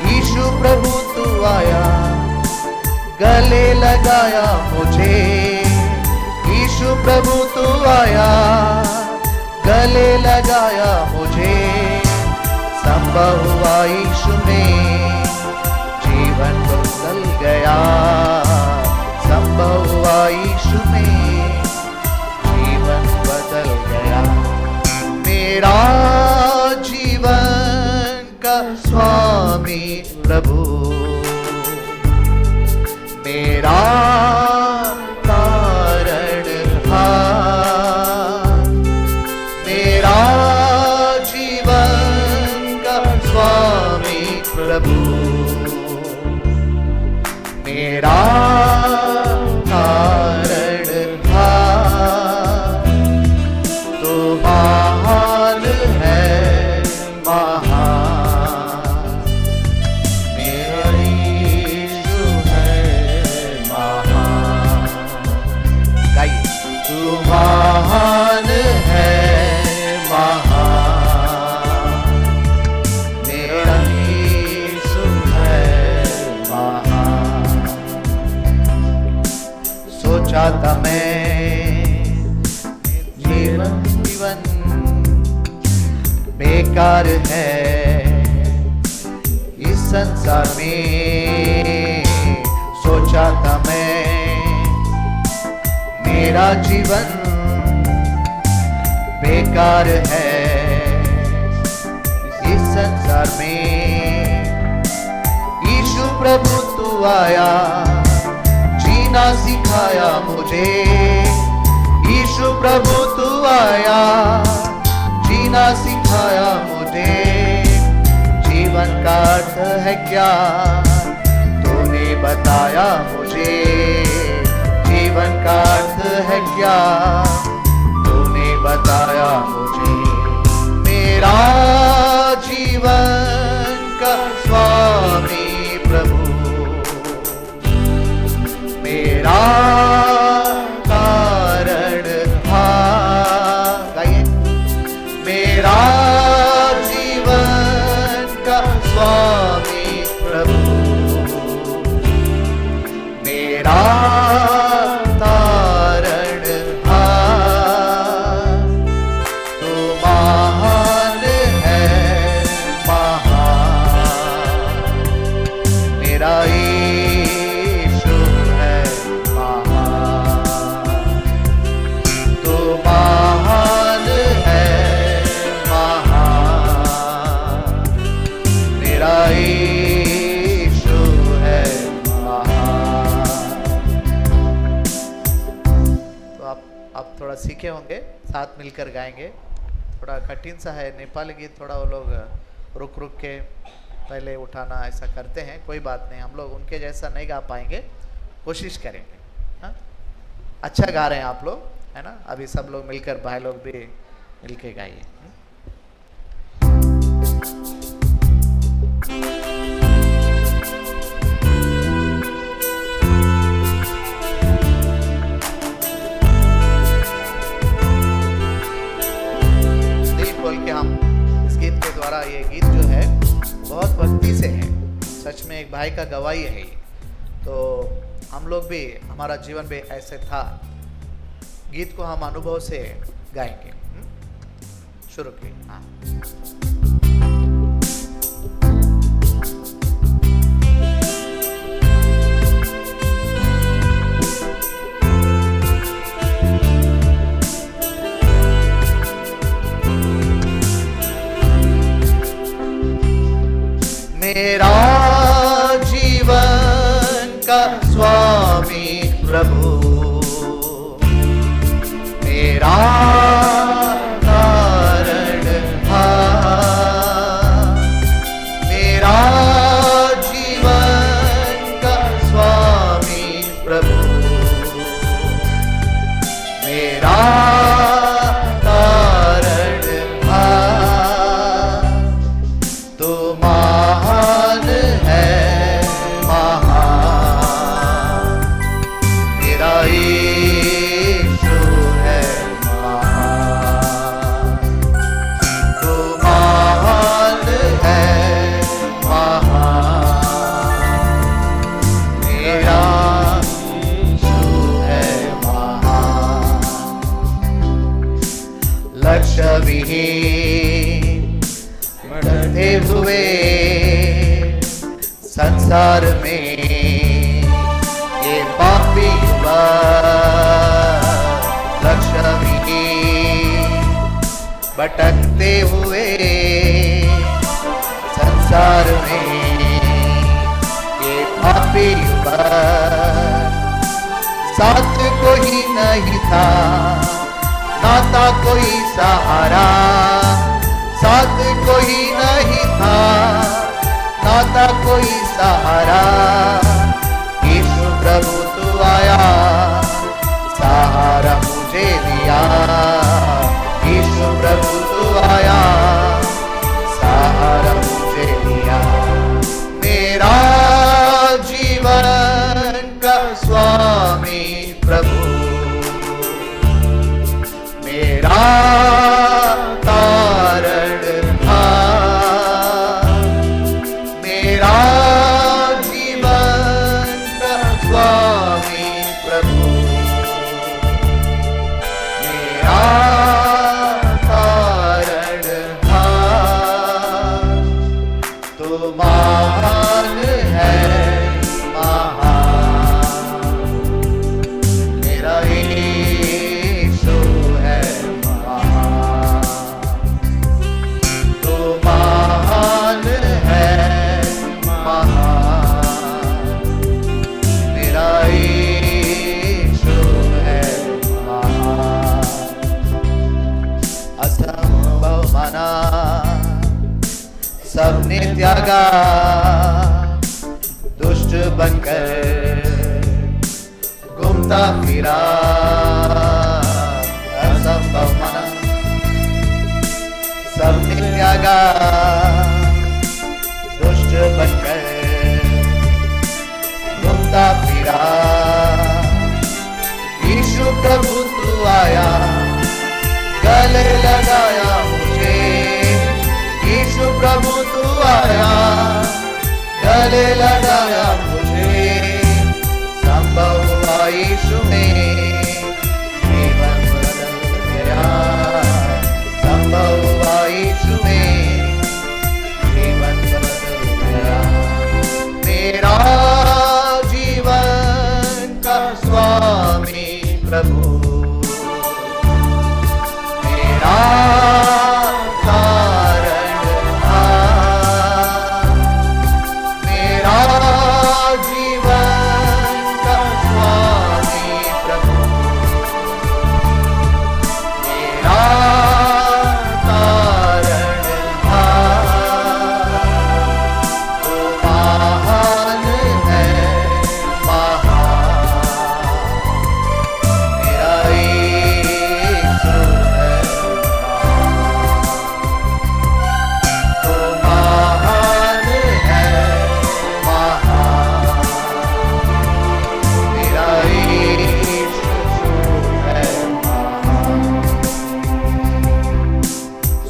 यीशु प्रभु तू आया गले लगाया मुझे, यीशु प्रभु तू आया गले लगाया मुझे, संभव हुआ यीशु में जीवन बदल गया, संभव हुआ यीशु में जीवन बदल गया। मेरा जीवन का स्वामी प्रभु, मेरा तारणहार, मेरा जीवन का स्वामी प्रभु, मेरा तारणहार, तू महान है महान, मेरा यीशु है महान। गाइए। तू महान है महान, मेरा यीशु है महान। सोचा था मैं जीवन बेकार है इस संसार में, सोचा था मैं मेरा जीवन बेकार है इस संसार में, यीशु प्रभु तू आया जीना सिखाया मुझे, यीशु प्रभु तू आया, जीना सिखाया मुझे, जीवन का अर्थ है क्या तूने बताया मुझे, जीवन का अर्थ है क्या तूने बताया मुझे, मेरा जीवन का स्वामी प्रभु, मेरा कारण था, गाइए, मेरा जीवन का स्वामी प्रभु, मेरा तारण था, तू महान है महान, मेरा यीशु है महान, तू महान है महान, मेरा यीशु है महान। तो आप थोड़ा सीखे होंगे, साथ मिलकर गाएंगे। थोड़ा कठिन सा है नेपाली गीत, थोड़ा वो लोग रुक रुक के पहले उठाना ऐसा करते हैं, कोई बात नहीं, हम लोग उनके जैसा नहीं गा पाएंगे, कोशिश करेंगे। हाँ, अच्छा गा रहे हैं आप लोग, है ना। अभी सब लोग मिलकर, भाई लोग भी मिलके गाइए। दिल खोल के हम इस गीत के द्वारा, ये गीत जो है बहुत भक्ति से है, सच में एक भाई का गवाही है ये। तो हम लोग भी, हमारा जीवन भी ऐसे था, गीत को हम अनुभव से गाएंगे। शुरू की। हाँ, मेरा जीवन का स्वामी प्रभु, मेरा कारण था, मेरा जीवन का स्वामी प्रभु, मेरा कारण था, तो महान है महान, मेरा यीशु है महान, तो महान है महान, मेरा यीशु है महान, लक्ष्य विहीन बढ़ते हुए संसार में ये पापी लक्ष्य विहीन भटकते हुए संसार में ये पापी साथ कोई नहीं था, ना था कोई सहारा, साथ कोई नहीं था, ना था कोई सहारा, यीशु प्रभु तू आया, सहारा मुझे दिया, यीशु प्रभु तू आया, सहारा मुझे दिया, मेरा जीवन का स्वामी प्रभु, मेरा कारण था, मेरा जीवन का स्वामी प्रभु, मेरा कारण था, तो महान है महान, मेरा यीशु है महान, त्यागा दुष्ट बनकर घूमता फिरा असंभव मना सबने त्यागा दुष्ट बनकर घूमता फिरा यीशु प्रभु तू आया गले लगाया मुझे यीशु प्रभु तू आया गले लगाया मुझे संभव हुआ यीशु में जीवन बदल गया संभव हुआ यीशु में जीवन बदल गया मेरा जीवन का स्वामी प्रभु मेरा कारण था मेरा जीवन का स्वामी प्रभु मेरा कारण था तो महान है महान मेरा यीशु है तो महान है महान मेरा यीशु है महान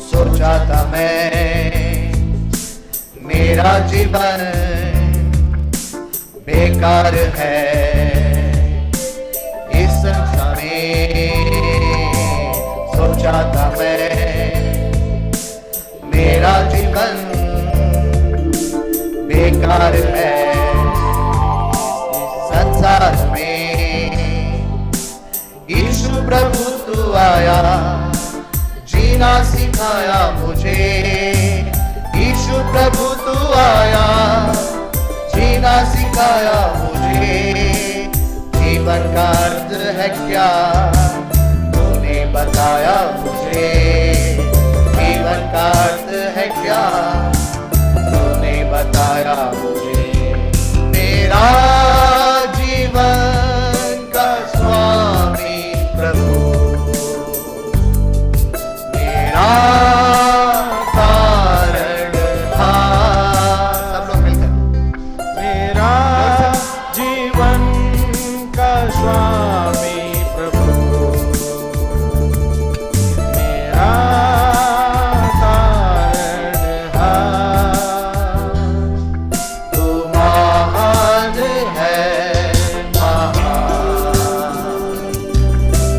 सोचा था मैं मेरा जीवन बेकार है इस समय सोचा था मैं मेरा जीवन बेकार है इस संसार में यीशु प्रभु तू आया जीना सिखाया मुझे यीशु प्रभु तू आया जीना सिखाया मुझे जीवन का अर्थ है क्या तूने बताया मुझे जीवन का अर्थ है क्या तूने बताया मुझे मेरा जीवन का स्वामी प्रभु मेरा कारण था सब लोग मिलकर मेरा जीवन का स्वामी प्रभु मेरा कारण है तू महान है महान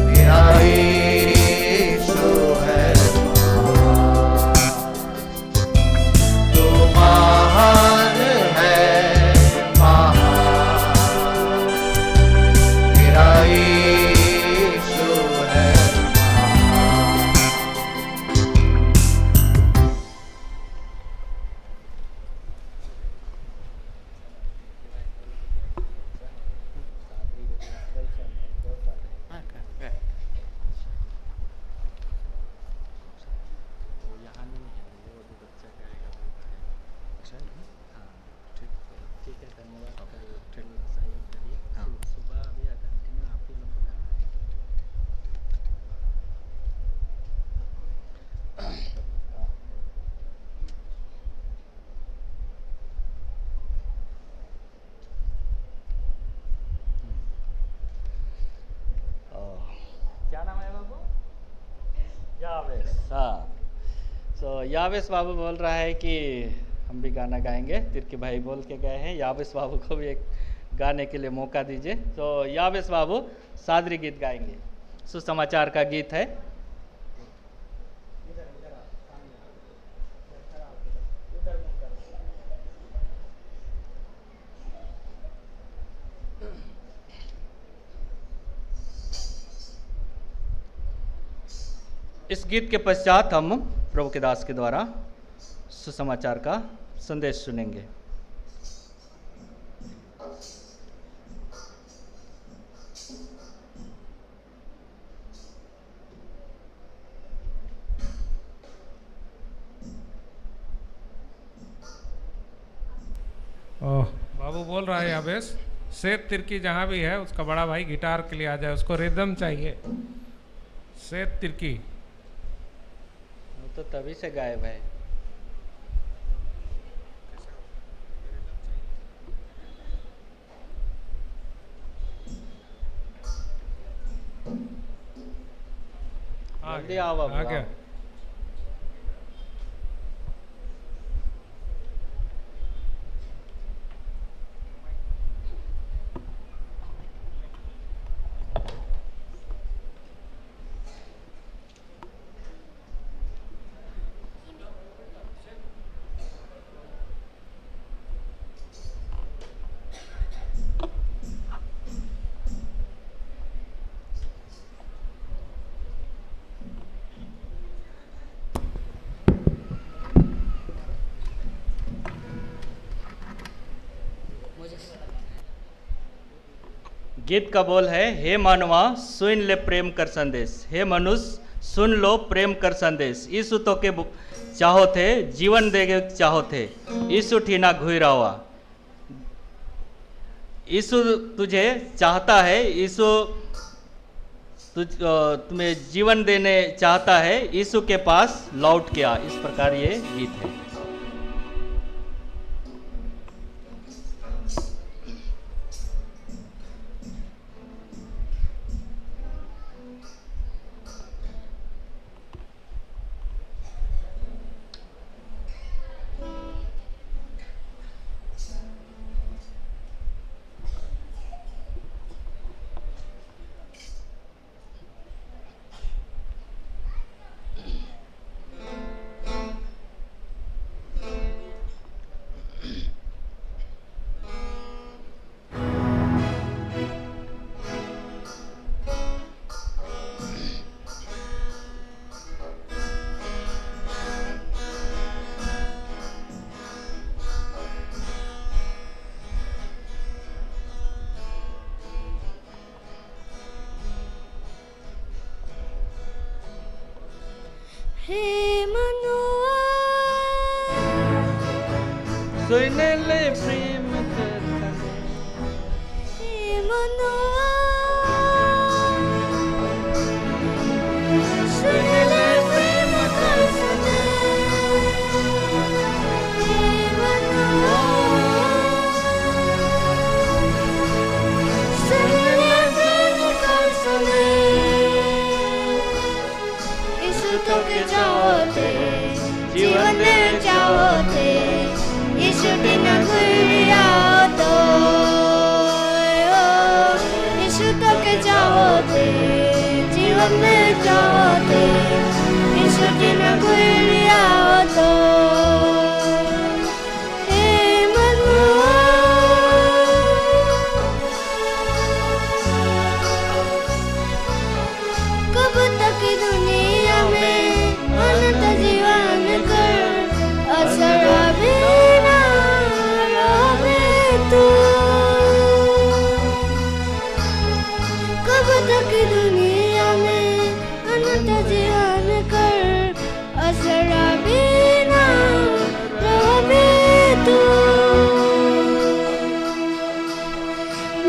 मेरा यीशु है महान तू महान है महान मेरा यीशु है महान क्या नाम है बाबू? यावेस। हाँ, तो यावेस बाबू बोल रहा है कि हम भी गाना गाएंगे। तिर्की भाई बोल के गए हैं, यावेस बाबू को भी एक गाने के लिए मौका दीजिए। तो यावेस बाबू सादरी गीत गाएंगे, सुसमाचार का गीत है। इस गीत के पश्चात हम प्रभु के दास के द्वारा सुसमाचार का संदेश सुनेंगे। बोल रहा है यावेस, सेठ तिर्की जहाँ भी है उसका बड़ा भाई गिटार के लिए आ जाए, उसको रिदम चाहिए। सेठ तिर्की वो तो तभी से गायब है। जल्दी आओ बाबू, आ गया। आओ। गीत का बोल है, हे मानवा सुन ले प्रेम कर संदेश, हे मनुष्य सुन लो प्रेम कर संदेश। यीशु तो के चाहो थे जीवन देगे चाहो थे, यीशु ठीना घुरावा। यीशु तुझे चाहता है, यीशु तुम्हें जीवन देने चाहता है, यीशु के पास लौट के आ। इस प्रकार ये गीत है। हे मनुआ सुन ले प्रेम कर संदेश, हे मनुआ सुन ले प्रेम कर संदेश, हे मनुआ सुन ले प्रेम कर संदेश। यीशु तो के चाहते जीवन दे चाहते, यीशु बिना घुरिया तो यीशु तो के चाहते जीवन दे चाहते, यीशु बिना घुरिया तो हे मनुआ कब तक दुनिया में अनंत जीवन कर असर बिना रहे तू। कब तक दुनिया में अनंत जीवन कर असर बिना रहे तू।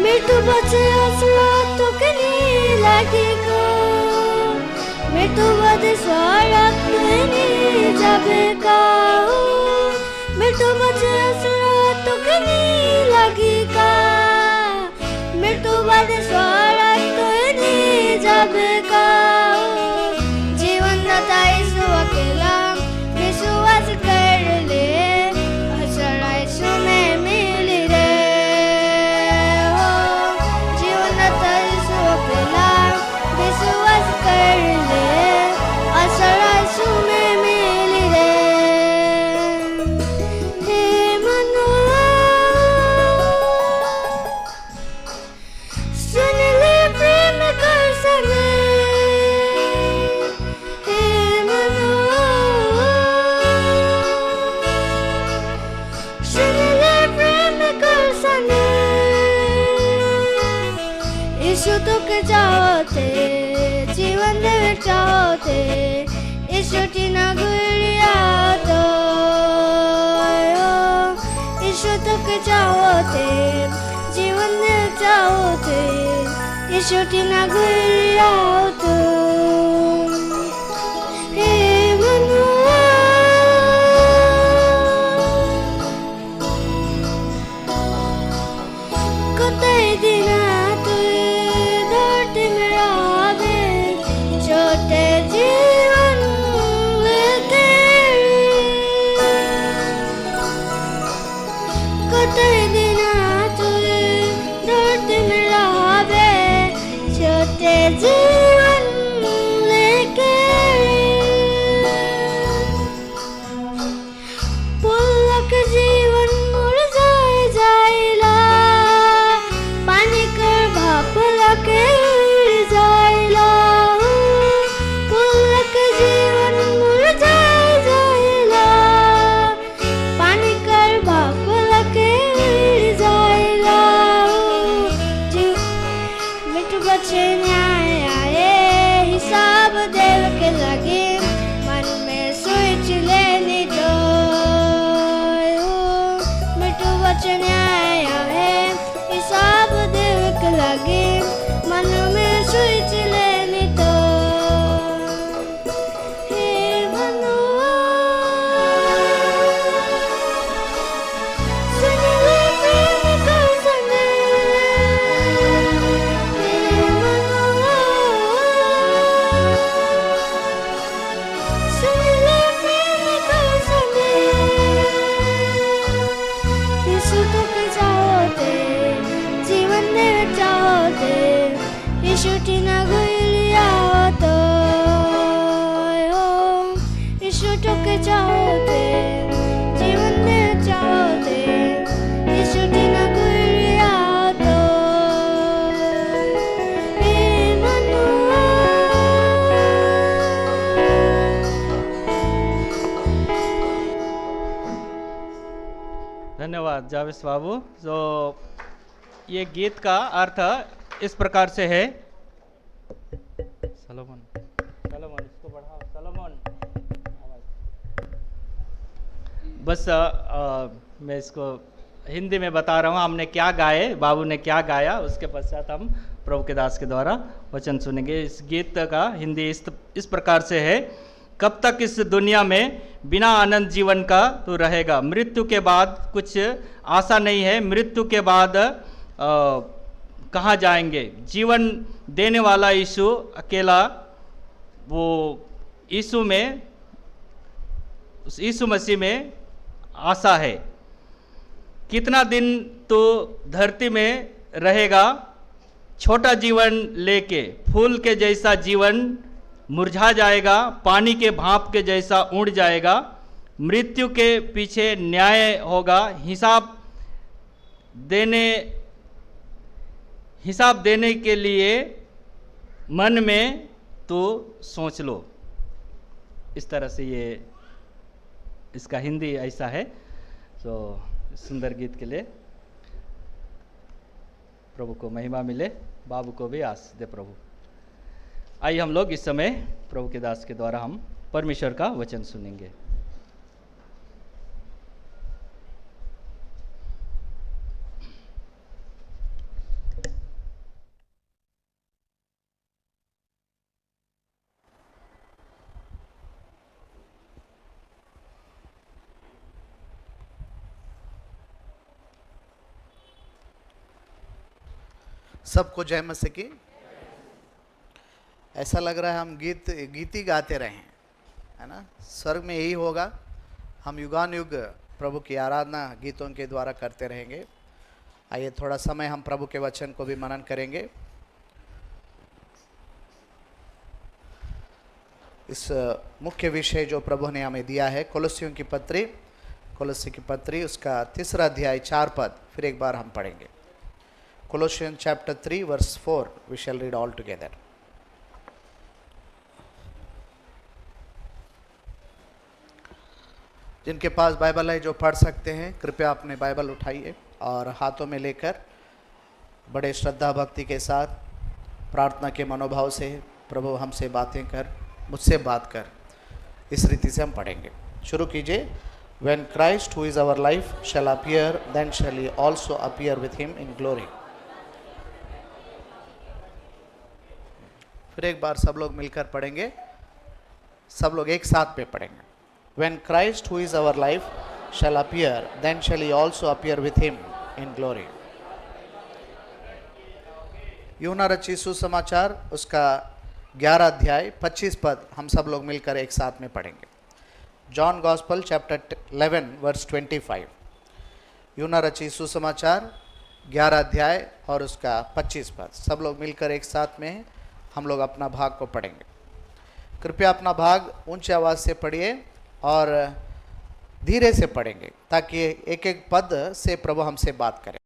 मृत्यु बचे असरा तो कहीं लगेगा, मृत्यु बद स्वागत नहीं जाबे का, मृत्यु बचे असरा तो कहीं लगेगा, मृत्यु बद स्वागत नहीं जाबे का। जीवन दाता यीशु अकेला विश्वास कर ले, असरा यीशु में मिल रे हो। जीवन दाता यीशु अकेला विश्वास कर ले, असरा यीशु में मिल रे। हे मनुआ सुन ले प्रेम कर संदेश, हे मनुआ सुन ले प्रेम कर संदेश। यीशु तो के चाहते जीवन दे चाहते, यीशु टीना घुरिया तो यीशु तो তোকে চাওতে জীবন চাওতে ঈশ্বরটি না ঘুরিয়াও তো হে মনুয়া কোথায় দিনা তুই ধরতে মেরাবে ছোটে জীবন লেকে কোথায় দিনা তুই ধরতে মেরাবে ছোটে জীवन लेके पुलक जीवन मुरझाए जाइला पानी कर भाप लके जाइला पुलक जीवन मुरझाए जाइला पानी कर भाप लके जाइला मिठ बचे न्याय आए हिसाब देव के लगे मन में सोच लेने दो मिठू वचन न्याय आए हिसाब देव के लगे मन में सोच लेने दो हे मनुआ सुन ले प्रेम का सने हे मनुआ सुन ले प्रेम का सने यीशु তোকে চাওতে জীবন দেবে চাওতে यीशुটি না ঘুরিয়াও তো यीशु তোকে চাওতে জীবন দেবে চাওতে यीशुটি না ঘুরিয়াও তো হে মনুয়া धन्यवाद जावेश बाबू। तो ये गीत का अर्थ इस प्रकार से है। सलोमन सलोमन इसको बढ़ाओ सलोमन। बस मैं इसको हिंदी में बता रहा हूँ हमने क्या गाए, बाबू ने क्या गाया, उसके पश्चात हम प्रभु के दास के द्वारा वचन सुनेंगे। इस गीत का हिंदी इस प्रकार से है। कब तक इस दुनिया में बिना आनंद जीवन का तू रहेगा, मृत्यु के बाद कुछ आशा नहीं है, मृत्यु के बाद कहाँ जाएंगे। जीवन देने वाला यीशु अकेला, वो यीशु में, उस यीशु मसीह में आशा है। कितना दिन तो धरती में रहेगा, छोटा जीवन लेके फूल के जैसा जीवन मुरझा जाएगा, पानी के भाप के जैसा उड़ जाएगा। मृत्यु के पीछे न्याय होगा, हिसाब देने के लिए मन में तो सोच लो। इस तरह से ये इसका हिंदी ऐसा है। तो सुंदर गीत के लिए प्रभु को महिमा मिले, बाबू को भी आशीष दे प्रभु। आइए हम लोग इस समय प्रभु के दास के द्वारा हम परमेश्वर का वचन सुनेंगे। सबको जय मसीह की। ऐसा लग रहा है हम गीत ही गाते रहे हैं, है ना। स्वर्ग में यही होगा, हम युगान युग प्रभु की आराधना गीतों के द्वारा करते रहेंगे। आइए थोड़ा समय हम प्रभु के वचन को भी मनन करेंगे। इस मुख्य विषय जो प्रभु ने हमें दिया है, कोलोसियों की पत्री उसका 3 अध्याय 4 पद फिर एक बार हम पढ़ेंगे। Colossians chapter 3 verse 4, we shall read all together. जिनके पास बाइबल है जो पढ़ सकते हैं, कृपया अपने बाइबल उठाइए और हाथों में लेकर बड़े श्रद्धा भक्ति के साथ प्रार्थना के मनोभाव से प्रभु हमसे बातें कर, मुझसे बात कर, इस रीति से हम पढ़ेंगे। शुरू कीजिए। When Christ, who is our life, shall appear, then shall he also appear with him in glory. फिर एक बार सब लोग मिलकर पढ़ेंगे, सब लोग एक साथ में पढ़ेंगे. When Christ, who is our life, shall appear, then shall he also appear with him in glory. यूहन्ना रचित सुसमाचार उसका 11 अध्याय 25 पद हम सब लोग मिलकर एक साथ में पढ़ेंगे. John gospel chapter 11 verse 25. यूहन्ना रचित सुसमाचार 11 अध्याय और उसका 25 पद सब लोग मिलकर एक साथ में हम लोग अपना भाग को पढ़ेंगे. कृपया अपना भाग ऊंची आवाज़ से पढ़िए और धीरे से पढ़ेंगे ताकि एक एक पद से प्रभु हमसे बात करें.